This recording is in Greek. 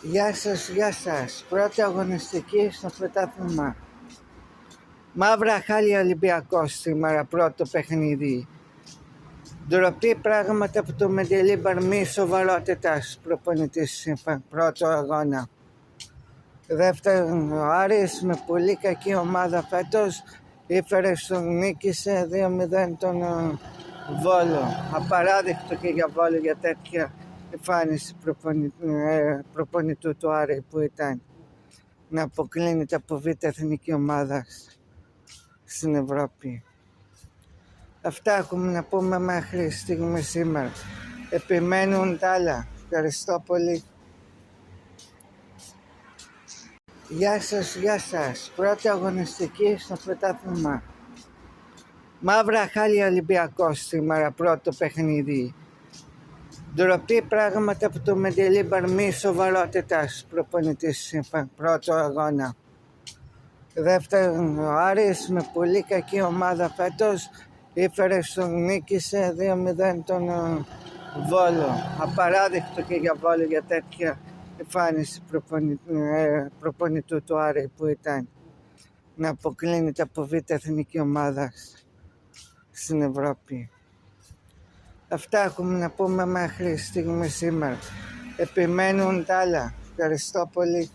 Γεια σας. Πρώτη αγωνιστική στο πρωτάθλημα. Μαύρα χάλια Ολυμπιακός σήμερα, πρώτο παιχνίδι. Ντροπή πράγματα από το Μεντελίμπαρ, μη σοβαρότητας προπονητής, πρώτο αγώνα. Δεύτερον, ο Άρης με πολύ κακή ομάδα φέτος νίκησε 2-0 τον Βόλο. Απαράδεκτο και για Βόλο για τέτοια εμφάνιση προπονητού του Άρη που ήταν να αποκλίνεται από β' εθνική ομάδα στην Ευρώπη. Αυτά έχουμε να πούμε μέχρι στιγμή σήμερα. Επιμένουν τα άλλα. Ευχαριστώ πολύ. Γεια σας. Πρώτη αγωνιστική στο πρωτάθλημα. Μαύρα χάλια Ολυμπιακός σήμερα, πρώτο παιχνίδι. Ντροπή πράγματα από το Μεντελίμπαρ, μη σοβαρότητας προπονητής, πρώτο αγώνα. Δεύτερον, ο Άρης με πολύ κακή ομάδα φέτος νίκησε 2-0 τον Βόλο. Απαράδεκτο και για Βόλο για τέτοια εμφάνιση προπονητού του Άρη που ήταν να αποκλίνεται από β' εθνική ομάδα στην Ευρώπη. Αυτά έχουμε να πούμε μέχρι στιγμή σήμερα. Επιμένουν τα άλλα. Ευχαριστώ πολύ.